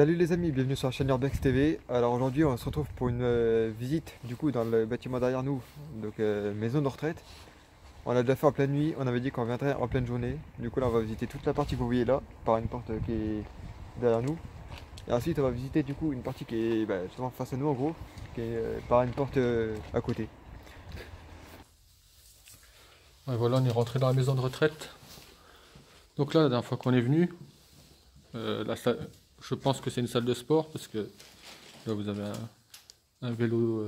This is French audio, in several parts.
Salut les amis, bienvenue sur la chaîne Urbex TV. Alors aujourd'hui on se retrouve pour une visite du coup dans le bâtiment derrière nous, donc maison de retraite. On l'a déjà fait en pleine nuit, on avait dit qu'on viendrait en pleine journée. Du coup là on va visiter toute la partie que vous voyez là, par une porte qui est derrière nous. Et ensuite on va visiter du coup une partie qui est justement face à nous en gros, qui est par une porte à côté. Ouais, voilà, on est rentré dans la maison de retraite. Donc là, la dernière fois qu'on est venu, je pense que c'est une salle de sport parce que là vous avez un vélo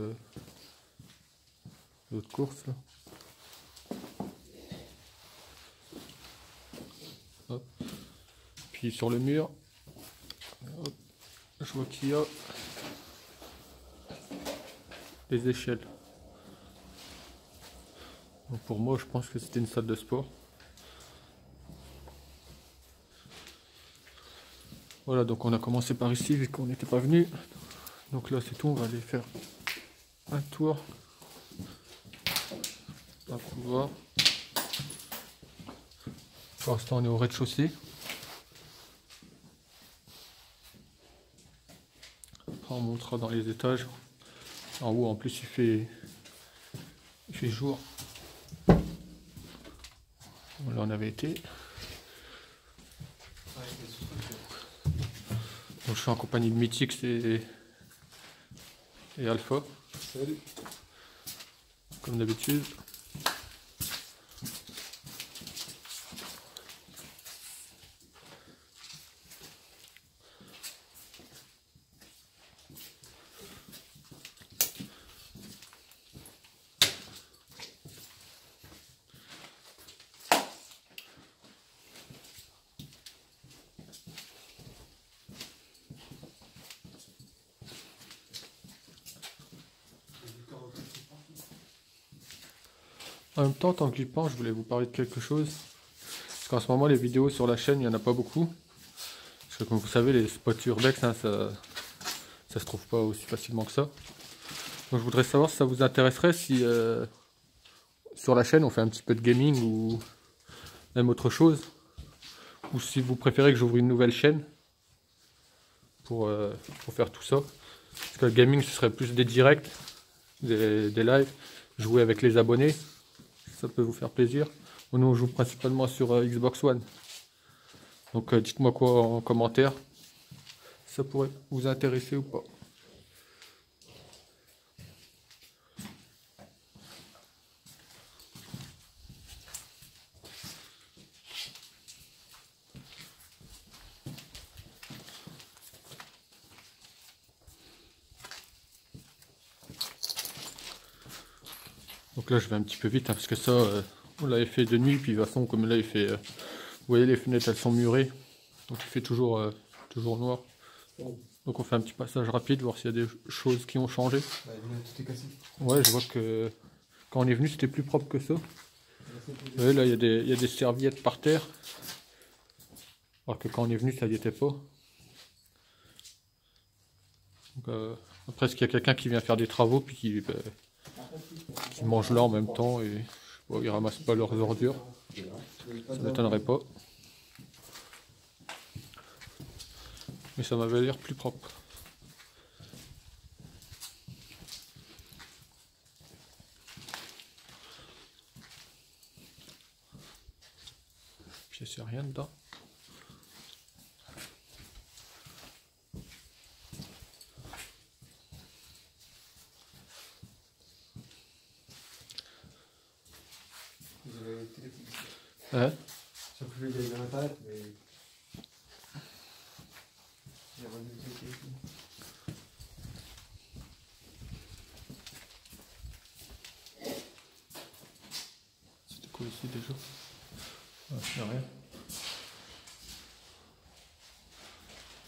de course. Là. Hop. Puis sur le mur, hop, je vois qu'il y a des échelles. Donc pour moi, je pense que c'était une salle de sport. Voilà, donc on a commencé par ici vu qu'on n'était pas venu. Donc là, c'est tout, on va aller faire un tour. On va pouvoir. Pour l'instant, on est au rez-de-chaussée. Après, on montera dans les étages. En haut, en plus, il fait jour. Là, on avait été. Donc, je suis en compagnie de Mythix et Alpha. Salut. Comme d'habitude. En même temps, tant que j'y pense, je voulais vous parler de quelque chose. Parce qu'en ce moment, les vidéos sur la chaîne, il n'y en a pas beaucoup. Parce que comme vous savez, les spots urbex, hein, ça se trouve pas aussi facilement que ça. Donc je voudrais savoir si ça vous intéresserait si sur la chaîne on fait un petit peu de gaming ou même autre chose. Ou si vous préférez que j'ouvre une nouvelle chaîne pour faire tout ça. Parce que le gaming, ce serait plus des directs, des lives, jouer avec les abonnés. Ça peut vous faire plaisir. Nous, on joue principalement sur Xbox One. Donc dites-moi quoi en commentaire. Si ça pourrait vous intéresser ou pas. Donc là, je vais un petit peu vite hein, parce que ça, on l'avait fait de nuit. Puis de toute façon, comme là, il fait. Vous voyez, les fenêtres, elles sont murées. Donc il fait toujours noir. Donc on fait un petit passage rapide, voir s'il y a des choses qui ont changé. Tout est cassé. Ouais, je vois que quand on est venu, c'était plus propre que ça. Vous voyez, là, il y a des serviettes par terre. Alors que quand on est venu, ça n'y était pas. Donc, après, est-ce qu'il y a quelqu'un qui vient faire des travaux puis qui mange là en même temps et je sais pas, ils ramassent pas leurs ordures? Ça m'étonnerait pas. Mais ça m'avait l'air plus propre. Puis c'est rien dedans. Vous avez le téléphone. Hein? Sauf que je vais aller dans l'internet, mais. J'ai rendu le téléphone. C'était quoi ici déjà? Ah, c'est rien.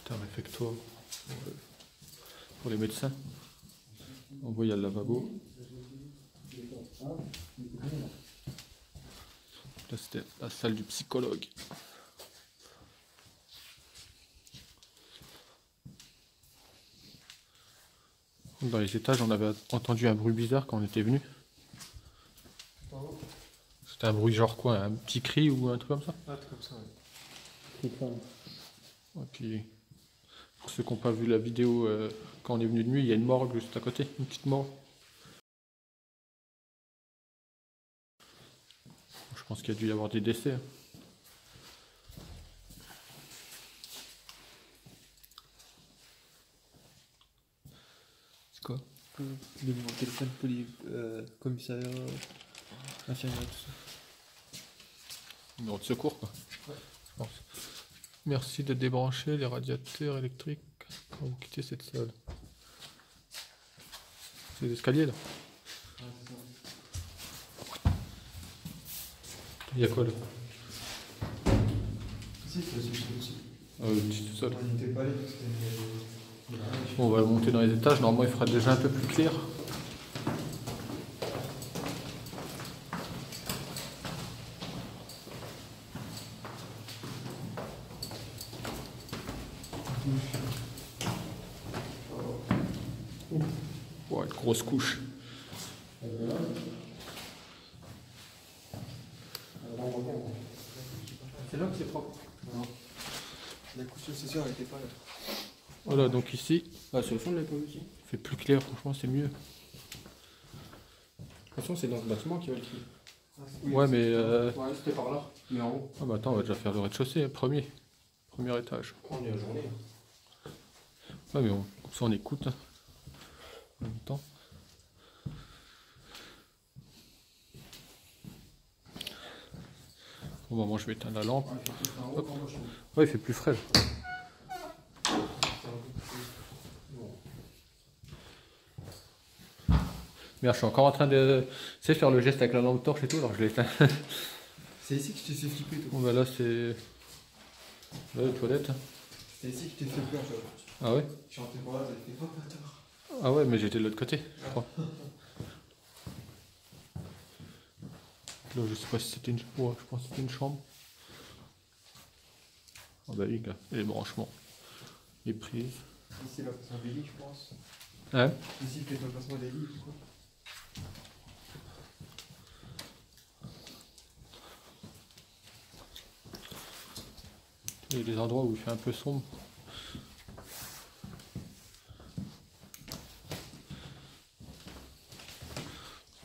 C'est un réfectoire pour les médecins. On voit il y a le lavabo. Là c'était la salle du psychologue. Dans les étages, on avait entendu un bruit bizarre quand on était venu. C'était un bruit genre quoi? Un petit cri ou un truc comme ça? Ah, truc comme ça, ouais. Et puis Pour ceux qui n'ont pas vu la vidéo quand on est venu de nuit, il y a une morgue juste à côté, une petite morgue. Je pense qu'il y a dû y avoir des décès. C'est quoi? Le numéro de téléphone, commissariat, infirmière, tout ça. Numéro de secours, quoi. Ouais. Je pense. Merci de débrancher les radiateurs électriques quand vous quittez cette salle. C'est l'escalier là. Il y a quoi là? Si, c'est aussi. Petit tout seul. On n'était pas allé parce que Bon, on va monter dans les étages. Normalement, il fera déjà un peu plus clair. Ouais, une grosse couche. c'est là que c'est propre. Non. La couche, c'est sûr, elle n'était pas là. Voilà, donc ici, Ah, sur le fond, on l'a pas vu aussi. De il fait plus clair, franchement, c'est mieux. toute façon, c'est dans ce bâtiment qu'il y a le tri. Ouais, mais. Ouais, c'était par là. Mais en haut, Ah, bah attends, on va déjà faire le rez-de-chaussée, premier étage. on est à journée. Ouais, mais comme ça, on écoute hein, en même temps. Au moment où je vais éteindre la lampe. Hop. Ouais, il fait plus frais. Là. Merde, je suis encore en train de faire le geste avec la lampe torche et tout, alors je l'ai éteint. C'est ici que je t'ai fait flipper, toi. Bon, bah là, c'est. Là, les toilettes. C'est ici que je t'ai fait peur, toi. Ah ouais? Je suis rentré par là, t'as fait pas peur. Ah ouais, mais j'étais de l'autre côté, je crois. Là, je sais pas si c'était une. Ouais, je pense que c'était une chambre. Ah bah oui, là, et les branchements, les prises. Ici, le placement des lits, je pense. Ouais. Ici, peut-être le placement des lits, quoi. Il y a des endroits où il fait un peu sombre.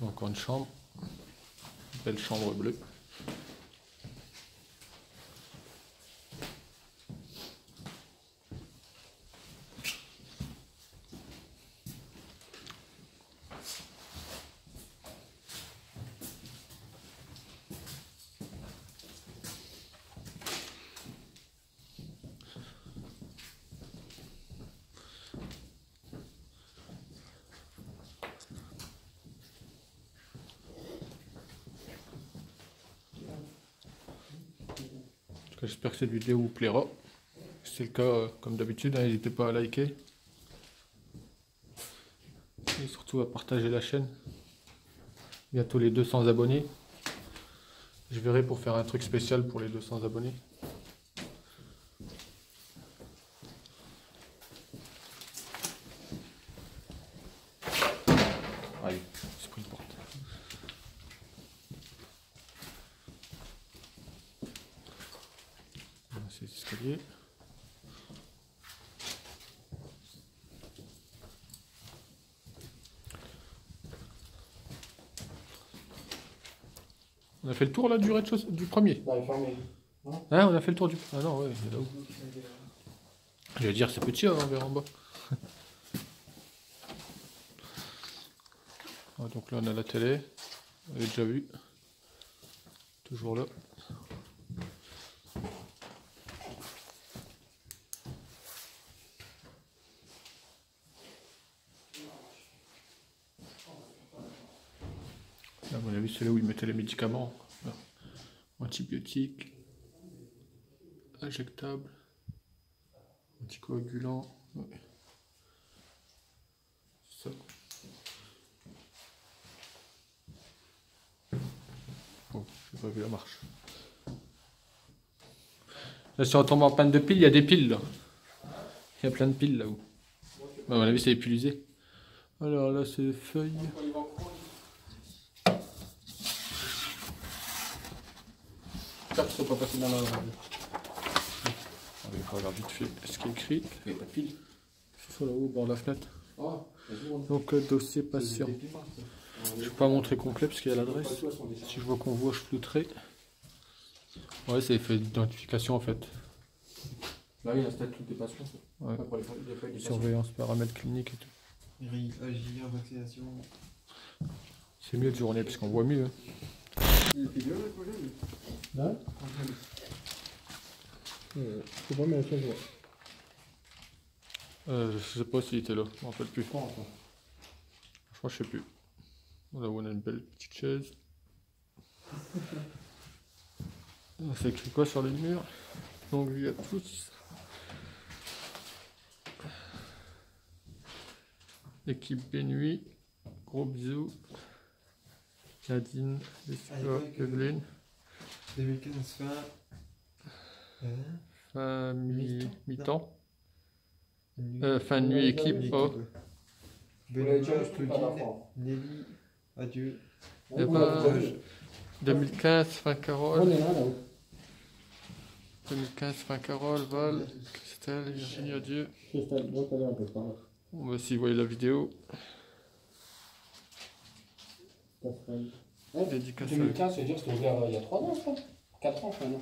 Encore une chambre. Une belle chambre bleue. J'espère que cette vidéo vous plaira. Si c'est le cas, comme d'habitude, n'hésitez pas à liker. Et surtout à partager la chaîne. Bientôt les 200 abonnés. Je verrai pour faire un truc spécial pour les 200 abonnés. Allez, c'est pris une porte. C'est l'escalier. On a fait le tour là du rez-de-chaussée, du premier. Bah, il est fermé. Hein, on a fait le tour du. Ah non, ouais, il est là-haut. J'allais dire c'est petit, hein, on verra en bas. Ah, donc là on a la télé, on l'avait déjà vu. Toujours là. Là, à mon avis, c'est là où ils mettaient les médicaments. Là. Antibiotiques, injectables, anticoagulants. Ouais. C'est ça. Oh, j'ai pas vu la marche. Là, si on tombe en panne de piles, il y a des piles là. Il y a plein de piles là-haut. Bah, à mon avis, c'est épuisé. Alors là, c'est les feuilles. J'espère qu'ils ne sont pas passés dans la. Je regarde vite fait ce qui est écrit. Il n'y a pas de fil. C'est ça là-haut au bord de la fenêtre. Ah, vas-y, on Donc dossier patient. Je ne vais pas montrer complet parce qu'il y a l'adresse. Si je vois qu'on voit, je flouterai. Ouais, c'est fait d'identification en fait. Là, il y a un statut des patients. Ouais. Pour les patients. Surveillance, paramètres cliniques et tout. Agir, vaccination. C'est mieux de journée parce qu'on voit mieux. Hein. Il était bien le projet, lui. Là faut pas mettre la chaise, Je sais pas s'il était là, je m'en rappelle plus. Je crois que je sais plus. Là où on a une belle petite chaise. C'est écrit quoi sur les murs? Longue vie à tous. Équipe Bénuit. Gros bisous. Nadine, Jessica, Evelyne. 2015 fin. Fin mi-temps. Fin de nuit équipe. Oh. Benoît, Claudine, Nelly, adieu. Et bah, 2015, fin Carole. On est là-haut. 2015, fin Carole, Val, Christelle, Virginie, adieu. Christelle, moi, t'allais un peu par là. On va aussi voir la vidéo. Dédicace. 2015, c'est-à-dire que c'était ouvert il y a 3 ans, ça 4 ans, maintenant.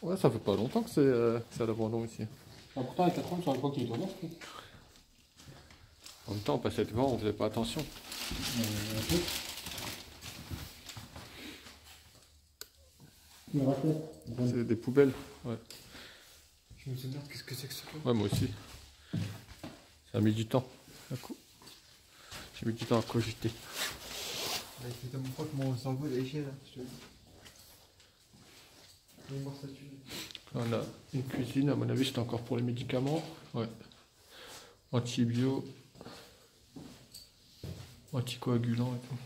Ouais, ça fait pas longtemps que c'est à l'abandon ici. Ah, pourtant, il y a 4 ans, sur l'époque, il était ouvert. En même temps, on passait devant, on faisait pas attention. C'est des poubelles. Ouais. Je me demande qu'est-ce que c'est que ça. Ouais, moi aussi. Ça a mis du temps. J'ai mis du temps à cogiter. Il fait tellement froid que mon cerveau est léger là. Je te dis. On a une cuisine, à mon avis, c'est encore pour les médicaments. Ouais. Antibio. Anticoagulant et tout.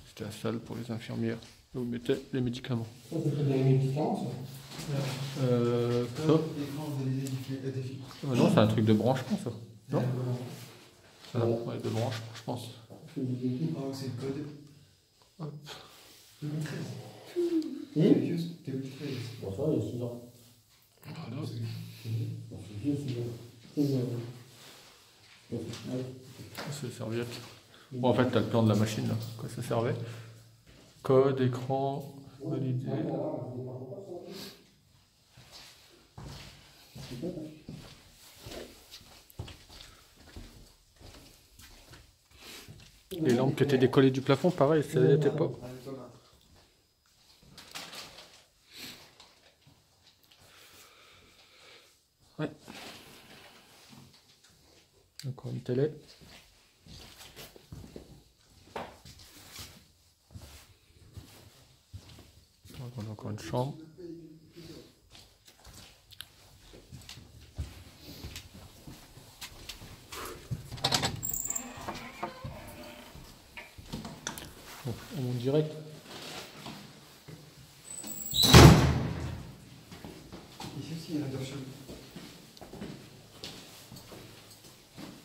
C'était la salle pour les infirmières. Là où on mettait les médicaments. Ça, c'était des médicaments, ça Ça non, c'est un truc de branchement, ça. Non ouais, de branchement, je pense. Ah, c'est le code. Hop. 2013. Hum Vieux, c'était 2013. Bon, ça, il y a 6 ans. Voilà. C'est vieux, 6 ans. C'est vieux. C'est les serviettes. Bon, en fait, tu as le plan de la machine, là. Quoi ça servait. Code, écran, validé. Les lampes qui étaient décollées du plafond, pareil, ça n'était pas. Ouais. Encore une télé. On a encore une chambre. Bon, on monte direct. Ici aussi, il y a la chambre.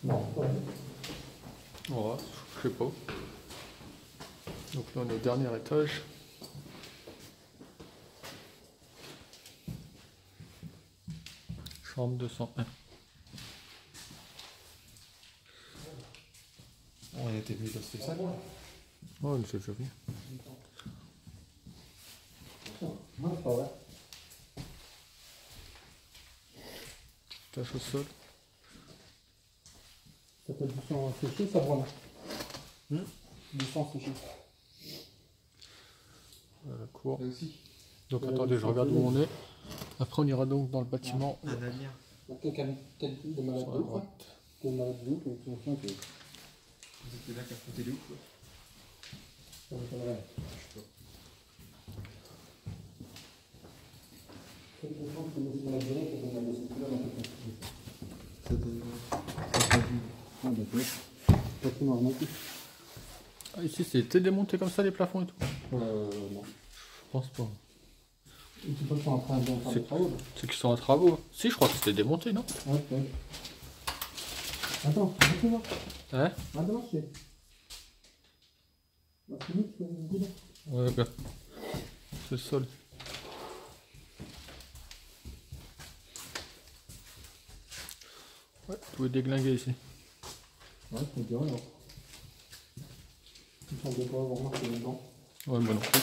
Non, ouais. Voilà, je sais pas. Donc là on est au dernier étage. Chambre 201. On était venu dans cette salle. Oh, on s'est déjà vu. Non, c'est pas vrai. Tâche au sol. Ça fait du sang séché, ça, vraiment. Du sang séché. La cour. Là aussi. Donc attendez, je regarde où on est. Après on ira donc dans le bâtiment. Un avenir. Quelqu'un de malade Sur la de ouf, hein. droite. De malade de ouf, donc c'est un chien qui est. Vous étiez là qu'à côté de ouf, quoi. Ça m'étonnerait. Je sais pas. C'est le temps que nous avons donné pour qu'on a laissé tout là dans cette Ça donne Ah, bah, tu vois. Pas tout noir non plus. Ah, ici c'était démonté comme ça les plafonds et tout. Non. Je pense pas. Tu sais pas qu'ils sont en train de faire des travaux, là. C'est qu'ils sont en travaux. Si, je crois que c'était démonté, non? Ouais, ouais. Attends, attends, Hein? attends, c'est. Bah, c'est nous qui faisons le boulot. Ouais, gars. C'est le sol. Ouais, tout est déglingué ici. Ouais, je me dirais, alors. Il semble pas avoir marqué longtemps. Ouais, moi non plus.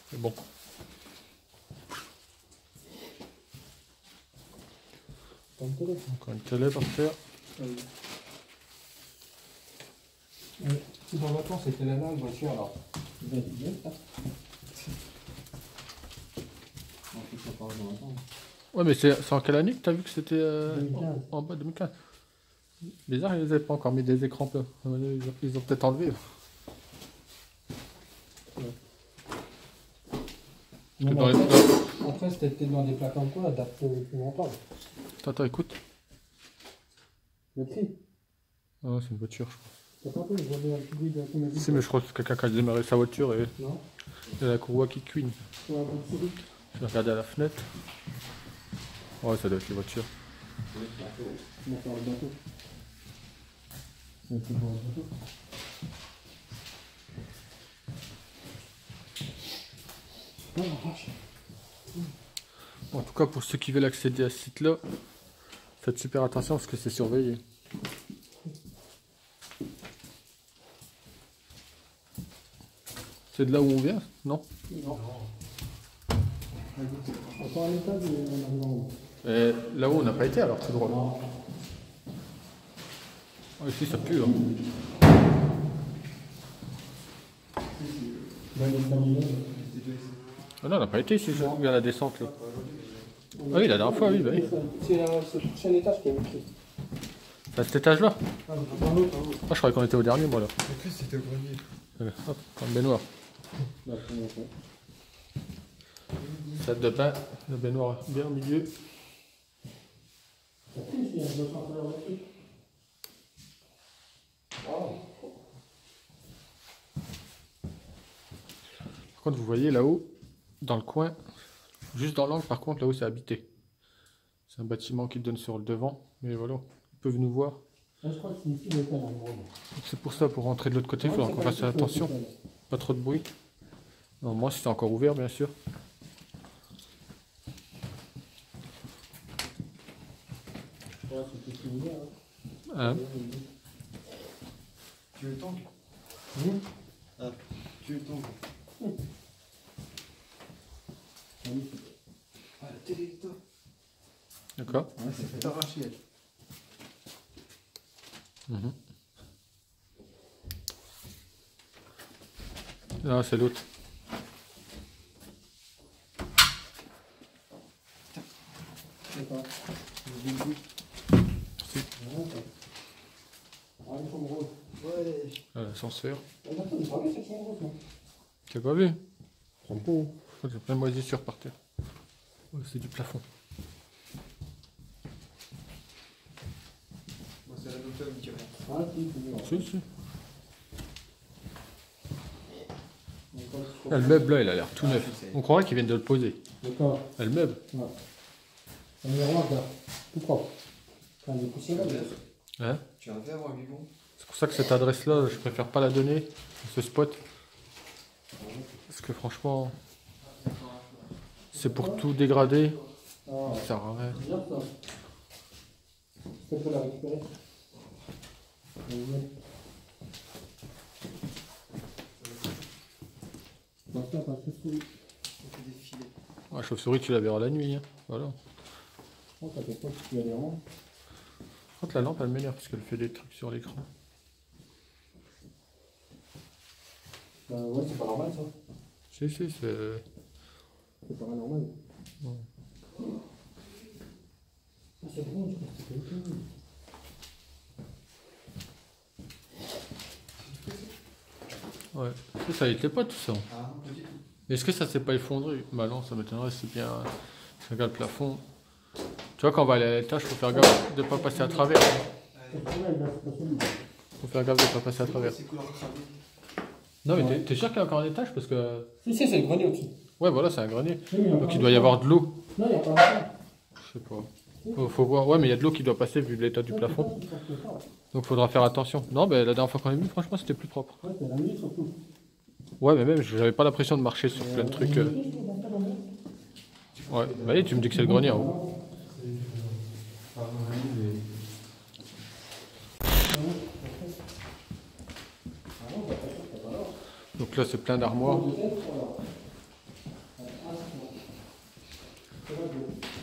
C'est bon. T'as une télé? Encore une télé par terre. Si dans vacances c'était la même voiture, alors. Vous avez bien ça? Non, je sais pas, dans vacances. Ouais, mais c'est en quelle année que t'as vu que c'était 2015. en bas 2015? Bizarre, ils avaient pas encore mis des écrans plats. Ils ont peut-être enlevé. Non, Dans mais les- après, c'était peut-être dans des plaques en quoi, adapté plus longtemps. Attends, écoute. Le cri. Ah, c'est une voiture, je crois. T'as pas entendu, je vois un petit bruit d'un coup, mais Si, mais je crois que c'est quelqu'un qui a démarré sa voiture et non? il y a la courroie qui cuigne. Ouais, un petit bruit. Je vais regarder à la fenêtre. Ouais, ça doit être les voitures. On va faire le bateau. C'est toujours le bateau. Oh la vache. En tout cas, pour ceux qui veulent accéder à ce site-là, faites super attention parce que c'est surveillé. C'est de là où on vient, non? Non. Encore un étage ou on arrive en haut? Et là-haut, on n'a pas été alors, tout droit. Non. Oh, ici, ça pue. Hein. Là, il y a une famille. Ah non, on n'a pas été ici, il y a la descente là. Ah oui, la dernière fois, oui, bah oui. C'est le prochain étage qui est écrit. C'est à cet étage-là. Ah, dans l'autre, dans l'autre. Ah, je croyais qu'on était au dernier, moi là. En plus, c'était au grenier. Hop, comme baignoire. Salle de bain, la baignoire bien au milieu. Ça pue ici, il y a un autre intérieur là-dessus. Oh. Par contre, vous voyez là-haut, dans le coin, juste dans l'angle, par contre, là-haut, c'est habité. C'est un bâtiment qui donne sur le devant, mais voilà, ils peuvent nous voir. Je crois que c'est ici l'hôtel en gros. C'est pour ça, pour rentrer de l'autre côté, il faudra qu'on fasse attention. Pas trop de bruit. Normalement, si c'est encore ouvert, bien sûr. Ouais, c'est tout ouvert. Hein? Tu veux le tank? Ah, tu veux le tank? Ah, la télé est top. D'accord. Ouais, c'est fait arracher. Elle. Ah, c'est l'autre. D'accord. Si. Ah, une chambre rose. Ouais. Ah, l'ascenseur. Ah, d'accord, il parlait cette chambre rose, non? Tu as pas vu? J'aime pas. Il y a plein de moisissures par terre. Ouais, c'est du plafond. Moi, c'est la note qui rentre. Ah, si, c'est Si, si. Ah, le meuble là, il a l'air tout neuf. On croirait qu'ils viennent de le poser. D'accord. Ah, le meuble. Ouais. Un miroir, regarde. Tout propre. Enfin, des poussières, là. Hein? Tu as un verre, Vivon? C'est pour ça que cette adresse-là, je préfère pas la donner, ce spot. Parce que franchement, c'est pour tout dégrader. Ah, Ça sert à rien. c'est bien ça. Est-ce qu'on peut la récupérer? Maintenant, pas de soucis. On fait des filets. La chauve-souris, tu la verras la nuit. Hein. Voilà. Oh, t'inquiète pas, tu peux aller en haut. Par contre, la lampe, elle m'énerve parce qu'elle fait des trucs sur l'écran. Ouais, c'est pas normal ça. Si, si, c'est... C'est pas normal. Ouais. Ah, c'est bon, je pense que c'est ok. Ouais. Ça y était pas tout ça. Ah, non, pas du tout. Est-ce que ça s'est pas effondré? Bah non, ça m'étonnerait, c'est bien... Je regarde le plafond. Tu vois, quand on va aller à l'étage, faut faire gaffe de pas passer à travers. C'est pas mal, là, c'est pas solide. Faut faire gaffe de pas passer à travers. C'est couleur cramée. Non, mais t'es sûr qu'il y a encore un étage? Parce que... Si, si, c'est le grenier au-dessus. Ouais, voilà, c'est un grenier. Oui, mais Donc il doit y avoir de l'eau. Non, il n'y a pas longtemps. Je sais pas. Faut voir. Ouais, mais il y a de l'eau qui doit passer vu l'état du plafond. Donc faudra faire attention. Non, mais la dernière fois qu'on est venu, franchement, c'était plus propre. Ouais, c'est la nuit surtout. Ouais, mais même, j'avais pas l'impression de marcher sur plein de trucs. Ouais, bah oui, tu me dis que c'est le grenier en haut. là c'est plein d'armoires.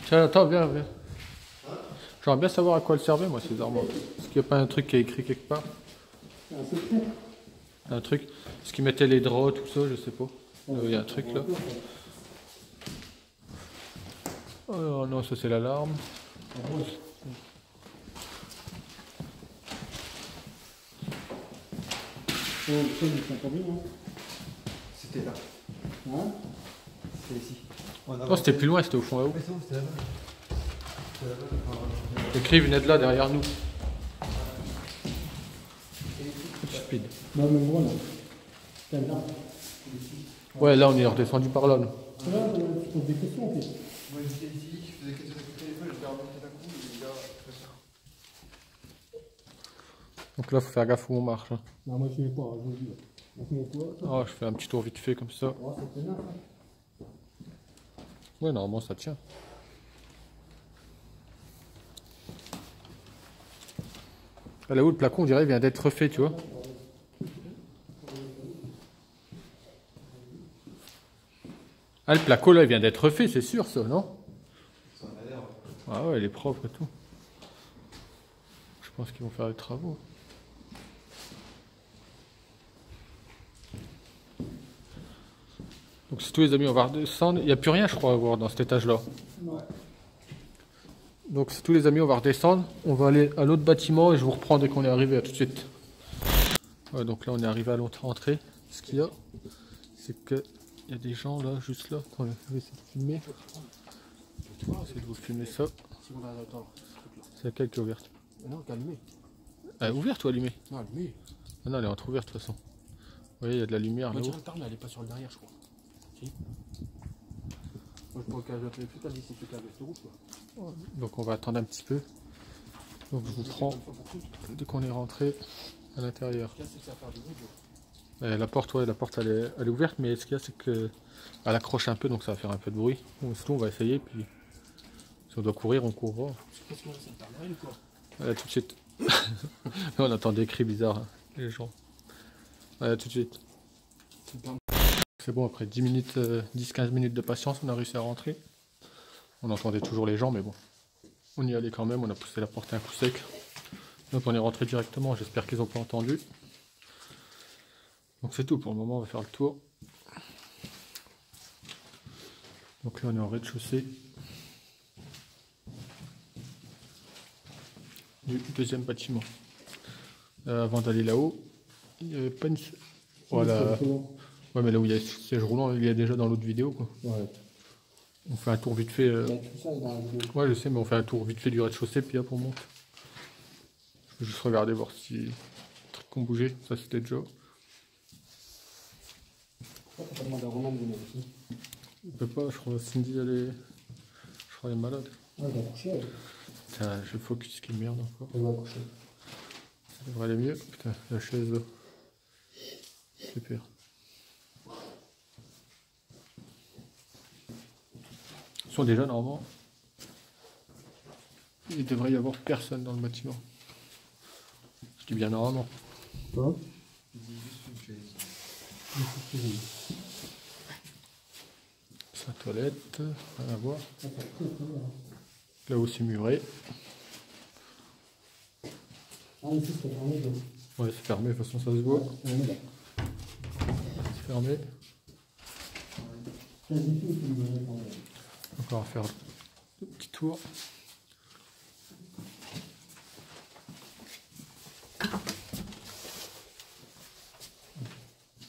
Tiens, attends, viens. J'aimerais bien savoir à quoi elles servaient, moi, ces armoires. Est-ce qu'il n'y a pas un truc qui est écrit quelque part? Un truc? Est-ce qu'ils mettaient les draps, tout ça, je sais pas. Il y a un truc là. Oh non, ça c'est l'alarme. C'était là. Hein? C'était ici. Non, c'était plus loin, c'était au fond là-haut. Mais non, c'était là-bas. Le cri venait de là, derrière nous. Speed. Non, mais voilà. Tiens, là. Ouais, là on est redescendu par là. Nous. Là, tu poses des questions, en fait. Moi j'étais ici, je faisais quelque chose avec le téléphone, je l'ai remonté d'un coup et là, je fais ça. Donc là, faut faire gaffe où on marche. Hein. Non, moi, je fais quoi? Je vous dis. On fait quoi? Oh, je fais un petit tour vite fait comme ça. Oh, c'est pénal, hein. Ouais, normalement ça tient. Là-haut, le plafond, on dirait, il vient d'être refait, tu vois. Ah, le placo, là, il vient d'être refait, c'est sûr, ça, non? Ça a l'air. Ah ouais, il est propre et tout. Je pense qu'ils vont faire les travaux. Donc, si tous les amis, on va redescendre. Il n'y a plus rien, je crois, à voir dans cet étage-là. Ouais. Donc, si tous les amis, on va redescendre. On va aller à l'autre bâtiment et je vous reprends dès qu'on est arrivé. À tout de suite. Ouais, donc là, on est arrivé à l'autre entrée. Ce qu'il y a, c'est que il y a des gens là, juste là. Attends, je vais essayer de filmer. Je vais essayer de vous filmer ça. Si on a attends, ce truc-là. C'est laquelle qui est ouverte? Non, t'as allumé. Elle est ouverte ou allumée? Non, allumé. Ah non, elle est entre-ouverte de toute façon. Vous voyez, il y a de la lumière Moi, là-haut. tiens, mais elle est pas sur le derrière, je crois. Si. Moi, je prends le cage de téléphone, t'as dit c'est le cage de route, quoi. Donc on va attendre un petit peu. Donc je vous prends dès qu'on est rentré à l'intérieur. La porte, ouais, la porte elle est ouverte, mais ce qu'il y a, c'est que elle accroche un peu, donc ça va faire un peu de bruit. Bon, sinon on va essayer, puis si on doit courir, on courra. Qu'est-ce que c'est, t'as rien ou quoi? Voilà, tout de suite. On entend des cris bizarres, hein, les gens. Voilà, tout de suite. C'est bon, après 10 minutes, 10-15 minutes de patience, on a réussi à rentrer. On entendait toujours les gens, mais bon. On y allait quand même, on a poussé la porte un coup sec. Donc on est rentré directement, j'espère qu'ils n'ont pas entendu. Donc c'est tout pour le moment, on va faire le tour. Donc là on est en rez-de-chaussée du deuxième bâtiment. Avant d'aller là-haut, il n'y avait pas une... Voilà. Ouais, mais là où il y a le siège roulant, il y a déjà dans l'autre vidéo, quoi. Ouais. On fait un tour vite fait. Ouais, je sais, mais on fait un tour vite fait du rez-de-chaussée, puis hop, on monte. Je vais juste regarder, voir si les trucs ont bougé. Ça, c'était déjà. Pourquoi t'as pas demandé à Romain de venir ici? On peut pas, je crois. Cindy, elle est. Je crois qu'elle est malade. Ouais, elle va coucher, elle. Putain, je focus qui merde encore. Elle va coucher. Ça devrait aller mieux. Putain, la chaise là. Super. Ils sont déjà normalement. Il devrait y avoir personne dans le bâtiment. Je dis bien normalement. Quoi? Il dit juste une chaise. Sa toilette, rien à voir. Là-haut c'est muré. Ah, ici, c'est fermé, donc. Ouais, c'est fermé, de toute façon ça se voit. On est là. C'est fermé. C'est difficile de me répondre. Donc on va faire le petit tour.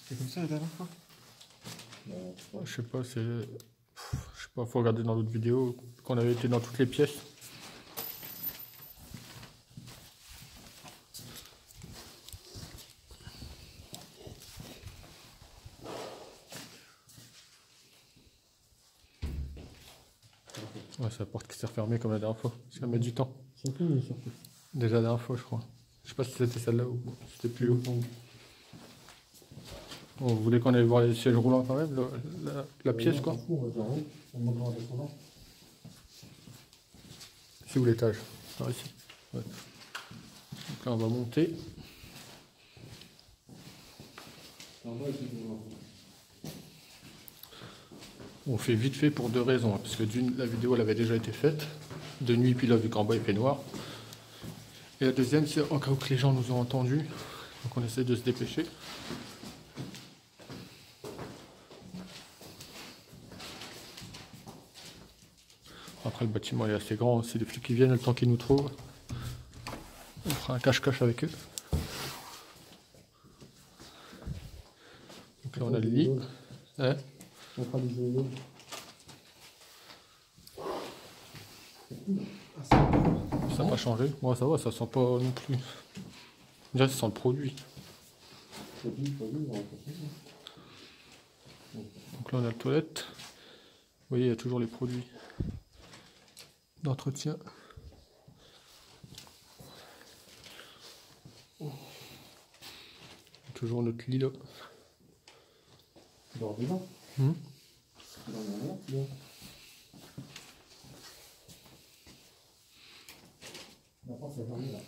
C'est comme ça la dernière fois? Je sais pas, c'est. Je sais pas, faut regarder dans l'autre vidéo qu'on avait été dans toutes les pièces. Ouais, c'est la porte qui s'est refermée comme la dernière fois. Ça met du temps. C'est tout, mais surtout. Déjà la dernière fois, je crois. Je sais pas si c'était celle-là ou c'était plus haut. Bon, vous voulez qu'on aille voir les sièges roulants quand même, la pièce quoi? C'est où l'étage? Par ici. Ouais. Donc là on va monter. En bas, ici, On fait vite fait pour deux raisons, hein, parce que d'une, la vidéo elle avait déjà été faite, de nuit, puis là vu qu'en bas il fait noir. Et la deuxième, c'est en cas où que les gens nous ont entendus, donc on essaie de se dépêcher. Après le bâtiment est assez grand, c'est les flics qui viennent, le temps qu'ils nous trouvent. On fera un cache-cache avec eux. Donc là on a le lit. Ouais. On fera des vélos. Ça n'a pas changé. Moi ça va, ça sent pas non plus. Déjà ça sent le produit. Donc là on a la toilette. Vous voyez, il y a toujours les produits d'entretien. Toujours notre lit là. Dors dedans. Hmm. Dans le verre, tu vois. Maintenant, c'est fermé là.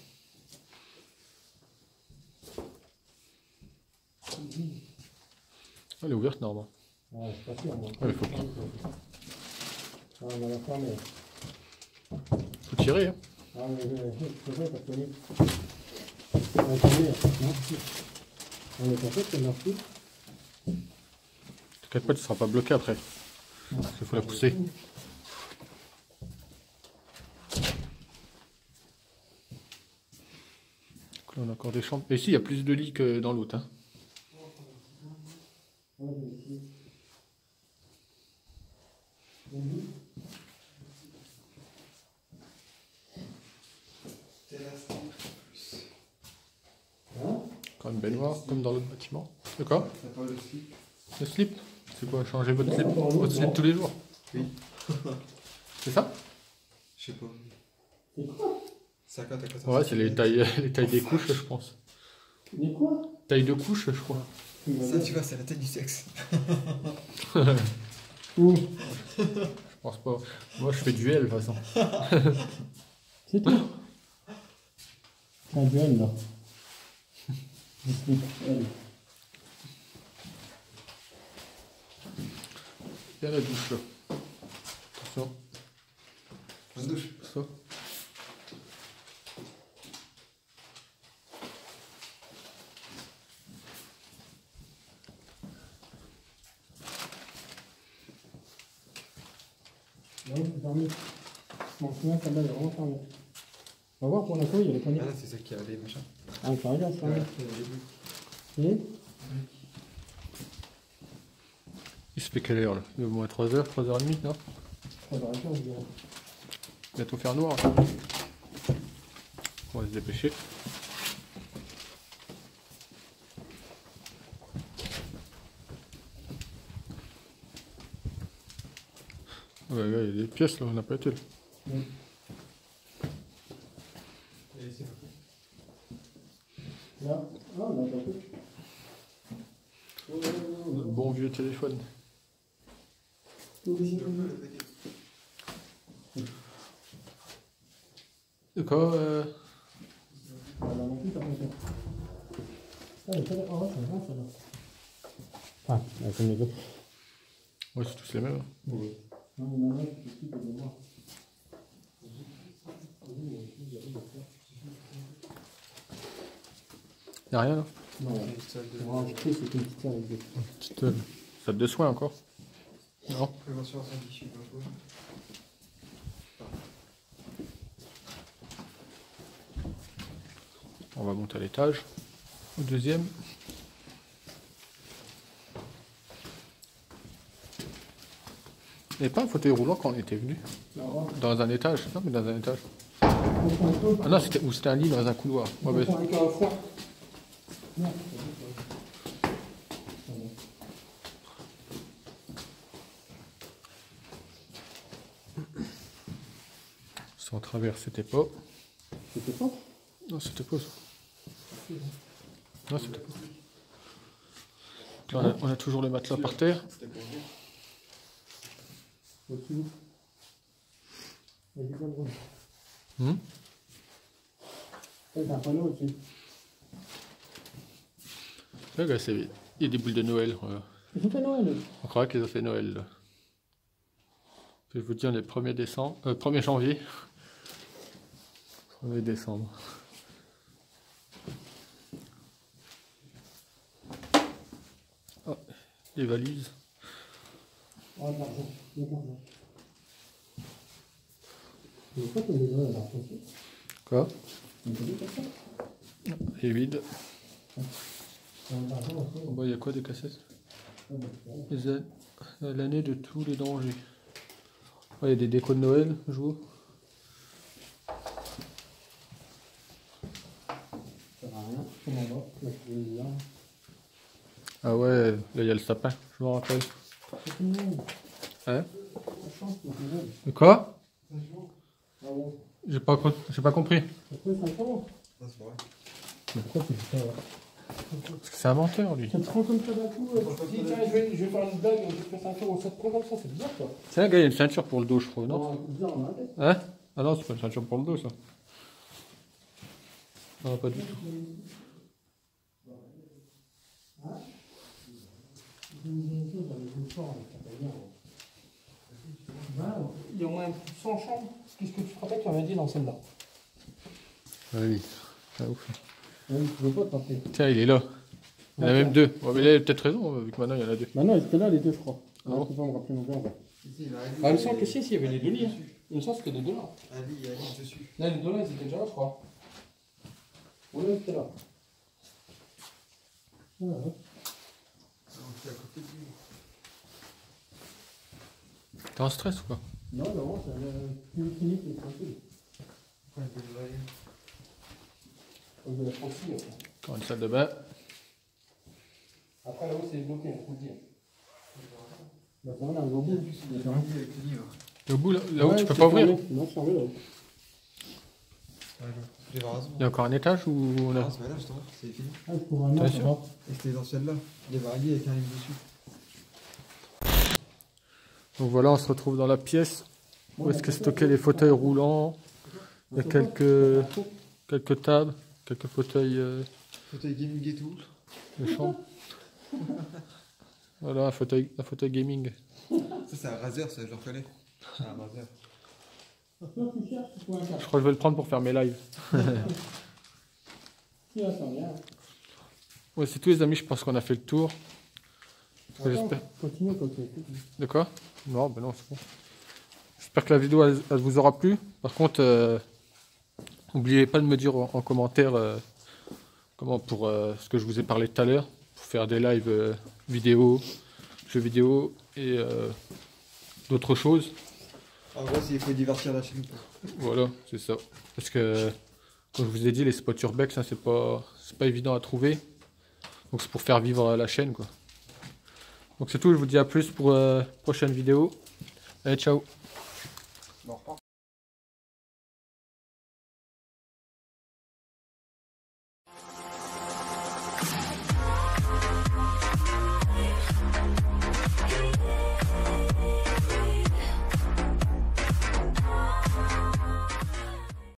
Elle est ouverte normalement. Ouais, je suis pas sûr, moi. Ouais, faut pas. Ah, on va la fermer. Faut tirer. Hein. Ah, mais c'est vrai, parce que on va fermer. Merci. On est en fait, c'est merci. T'inquiète pas, tu seras pas bloqué après. Il faut la pousser. Donc là, on a encore des chambres. Et ici, il y a plus de lits que dans l'autre. Hein. Encore une baignoire, comme dans l'autre bâtiment. D'accord. Le slip. C'est quoi, changer votre slip tous les jours? Oui. C'est ça? Je sais pas. C'est quoi? 50 à 400. Ouais, c'est les tailles des couches, je pense. Mais quoi? Taille de couche, je crois. Ça, tu vois, c'est la taille du sexe. Où? Je pense pas. Moi, je fais du L, de toute façon. C'est tout. C'est un duel là. Je slip, elle. Il y a la douche, là. Attention. La douche. Ça. Non, c'est fermé. Mon chemin, celle-là, elle est vraiment fermée. On va voir pour l'instant, il y a les poignées. Ah là, c'est ça qui a les machins. Ah, ça regarde, ça regarde. Ouais, Et Il se fait quelle heure, là? Il est au moins 3h, 3h30, non? 3h15, je dirais. Bientôt faire noir. On va se dépêcher. Ouais, il y a des pièces là, on n'a pas été là. Oui. Et c'est Là, ah, on a un peu. Le bon vieux téléphone. De quoi Ah, là non plus, t'as pas fait. Ah, mais celle-là, ah ouais, c'est bon, celle-là. Ah, là, c'est mes autres. Ouais, c'est tous les mêmes. Hein. Oui. Non, mais maintenant, je suis de voir. Y'a rien là? Non, une salle de pour rajouter, c'est une petite salle avec des. Petite salle de soins encore. Non. prévention incendie, je sais pas quoi. On va monter à l'étage. Au deuxième. Il n'y avait pas un fauteuil roulant quand on était venu? Dans un étage? Non, mais dans un étage. Ah non, c'était un lit dans un couloir. Ouais, bah, ça en travers, c'était pas. C'était pas? Non, c'était pas ça. Non, c'était pas. Là, on a toujours le matelas par terre. Au-dessus. Vas-y, donne-moi. Hmm. T'as un panneau au-dessus. Là, il y a des boules de Noël. Ils ont fait Noël. On croirait qu'ils ont fait Noël. Là. Je vais vous dire les 1er décembre, 1er janvier. 1er décembre. Oh, les valises. Oh, de l'argent. Il y a de l'argent. Mais pourquoi tu me donnes de l'argent aussi? Quoi? Tu me donnes comme ça? Et vide. De l'argent aussi. En bas, il y a quoi des cassettes? L'année de tous les dangers. Il y a des décos de Noël, je vois. Ça sert à rien. Je m'en vais. Là, je vais dire. Ah ouais, là il y a le sapin, je me rappelle. C'est tout le monde. Hein? Ça change pour tout le monde. De quoi? Ça change. Ah bon? J'ai pas compris. Pourquoi ça change? Ça, c'est vrai. Mais pourquoi tu fais ça? Parce que c'est un menteur, lui. Ça te prend comme ça d'un coup. Si, tiens, je vais faire une blague, je vais faire ceinture, ça te prend comme ça, c'est bizarre, quoi. C'est un gars, il y a une ceinture pour le dos, je crois, non? Bizarre, on a la tête. Hein? Ah non, c'est pas une ceinture pour le dos, ça. Non, pas du tout. Il y a au moins 100 chambres. Qu'est-ce que tu te rappelles, tu avais dit dans celle-là? Oui, c'est ouf. Oui, tu veux pas te rappeler. Tiens, il est là. Il y en a même deux. Ouais, mais là, il a peut-être raison, vu que maintenant il y en a deux. Maintenant, ils étaient là, les deux, je crois. Ah bon? Je peux pas me rappeler non plus. Ici, il y a un lit. Ah, il me semble que si, il y avait les deux lits. Hein. Il me semble que c'était les deux là. Un lit, il y a un lit dessus. Là, les deux là, ils étaient déjà là, je crois. Oui, ils étaient là. Voilà. C'est à côté de lui. T'es en stress ou quoi? Non, non, c'est une clinique qui est tranquille. Ouais, il peut le varier. On de la tranquille. Encore une salle de bain. Après, là-haut, c'est bloqué, il faut le dire. Bah, ça, on a un gros bout. Il y a un lit avec le livre. Et au bout, là-haut, tu peux pas ouvrir? Non, c'est fermé là-haut. J'ai raison. Il y a encore un étage ou on a... Non, c'est pas là, justement. C'est fini. Ah, je pourrais T'es un sûr? Et c'était dans celle-là. Il y avait un lit avec un livre dessus. Donc voilà, on se retrouve dans la pièce où est-ce que stocker les fauteuils roulants. Il y a quelques tables, quelques fauteuils Fauteuil gaming et tout. de chambre. Voilà, un fauteuil gaming. Ça, c'est un Razer, ça, je le reconnais. C'est un Razer. Je crois que je vais le prendre pour faire mes lives. Ouais, c'est tout les amis, je pense qu'on a fait le tour. J'espère. Continue quand tu De quoi? Non, ben non, c'est bon. J'espère que la vidéo elle vous aura plu. Par contre, n'oubliez pas de me dire en commentaire comment pour ce que je vous ai parlé tout à l'heure, pour faire des lives vidéo, jeux vidéo et d'autres choses. En gros, il faut divertir la chaîne. Voilà, c'est ça. Parce que, comme je vous ai dit, les spots urbex, hein, c'est pas évident à trouver. Donc c'est pour faire vivre la chaîne, quoi. Donc c'est tout, je vous dis à plus pour prochaine vidéo. Allez, ciao. Bon, on repart.